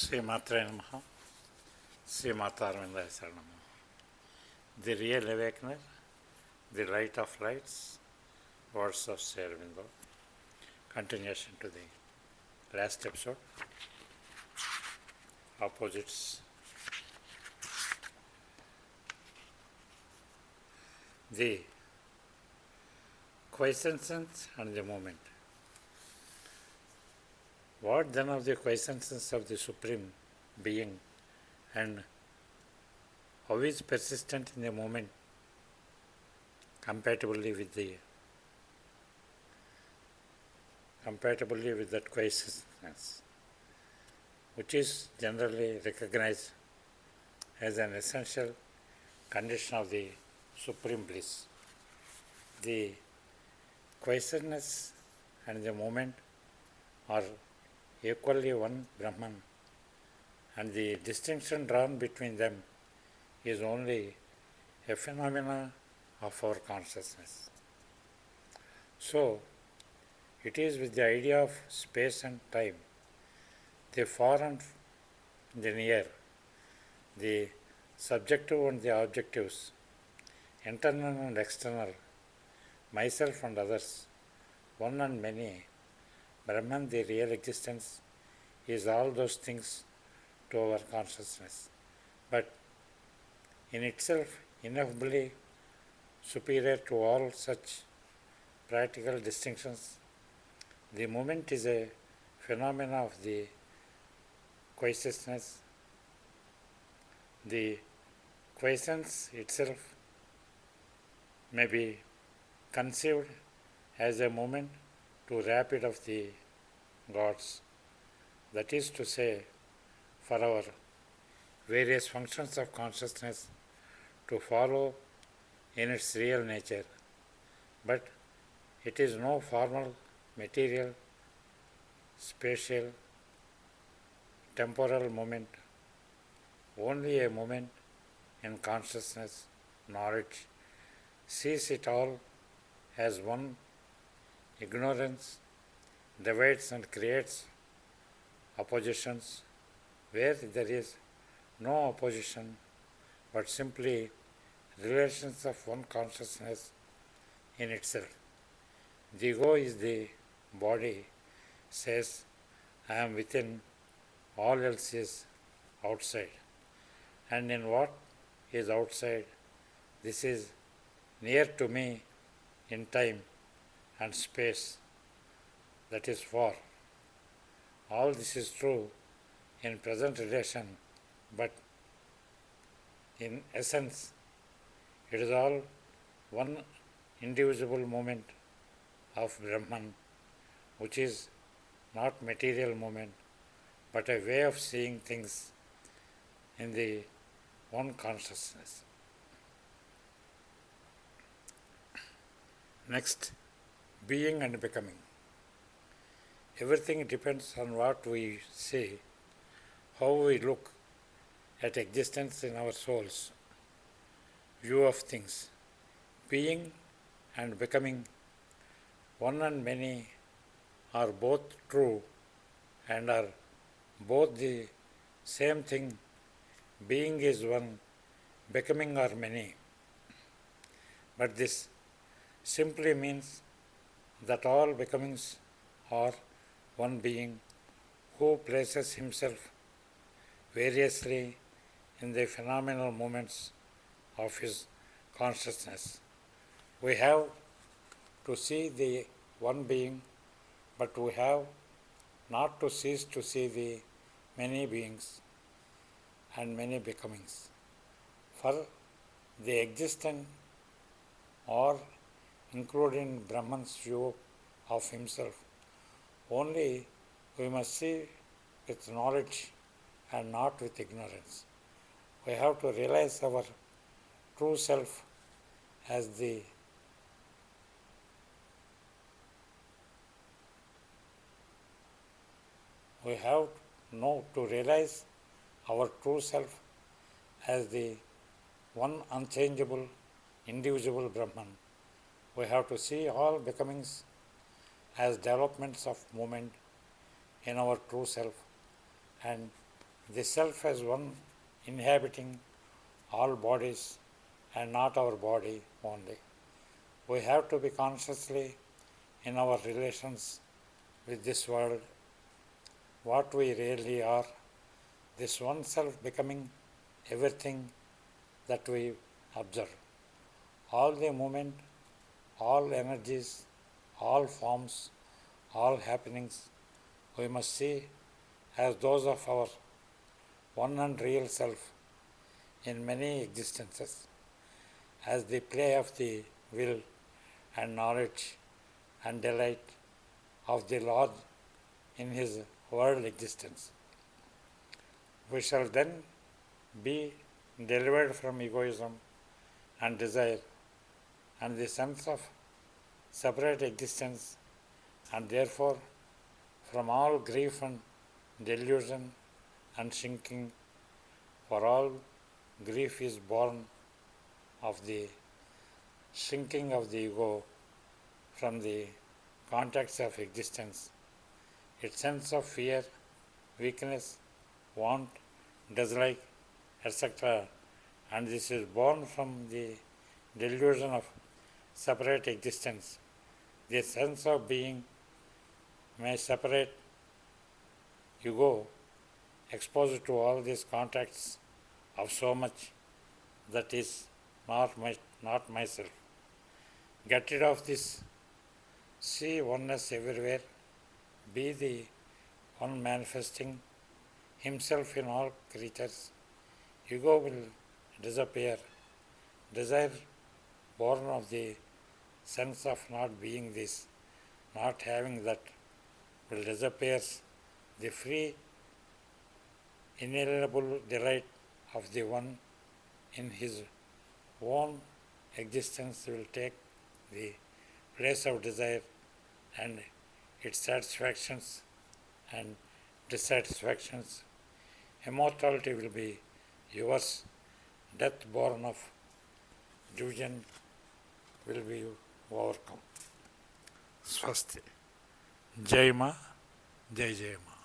శ్రీ మాత్రే నమః. శ్రీ మాతారవిందాయ శరణం. The real awakener, the light of lights, words of sriaurobindo. Continuation to the last episode, opposites. The quiescence and the moment. What then of the quiescence of the Supreme Being, and how is persistent in the moment compatibly with that quiescence, which is generally recognized as an essential condition of the supreme bliss. The quiescence and the moment are equally one Brahman, and the distinction drawn between them is only a phenomena of our consciousness. So, it is with the idea of space and time, the far and the near, the subjective and the objectives, internal and external, myself and others, one and many, Brahman, the real existence, is all those things to our consciousness, but in itself ineffably superior to all such practical distinctions. The moment is a phenomena of the quiescence. The quiescence itself may be conceived as a moment to rapid of the gods, that is to say, for our various functions of consciousness to follow in its real nature, but it is no formal, material, spatial, temporal moment, only a moment in consciousness. Knowledge sees it all as one. Ignorance divides and creates oppositions where there is no opposition but simply relations of one consciousness in itself. The ego is the body, says, I am within, all else is outside. And in what is outside, this is near to me in time and space, that is far. All this is true in present relation, but in essence it is all one indivisible moment of Brahman, which is not material moment, but a way of seeing things in the one consciousness. Next, being and becoming. Everything depends on what we see, how we look at existence in our soul's view of things. Being and becoming, one and many, are both true and are both the same thing. Being is one, becoming are many. But this simply means that all becomings are one being who places himself variously in the phenomenal moments of his consciousness. We have to see the one being, but we have not to cease to see the many beings and many becomings. For the existent or included in Brahman's view of himself, only we must see with knowledge and not with ignorance. We have to realize our true self as the realize our true self as the one unchangeable, indivisible Brahman. We have to see all becomings as developments of moment in our true self and the self as one inhabiting all bodies and not our body only. We have to be consciously in our relations with this world, what we really are, this one self becoming everything that we observe. All the movement, all energies, all forms, all happenings, we must see as those of our one and real self in many existences, as the play of the will and knowledge and delight of the Lord in his world existence. We shall then be delivered from egoism and desire and the sense of separate existence, and therefore from all grief and delusion and shrinking, for all grief is born of the shrinking of the ego from the context of existence, its sense of fear, weakness, want, dislike, etc. And this is born from the delusion of separate existence. The sense of being may separate ego, exposed to all these contacts of so much that is not myself. Get rid of this, see oneness everywhere, be the one manifesting himself in all creatures. Ego will disappear. Desire, born of the sense of not being this, not having that, will disappear. The free, inalienable delight of the one in his own existence will take the place of desire, and its satisfactions and dissatisfactions. Immortality will be yours. Death born of division will be overcome. Swasti. Jai Ma, Jai Jai Ma.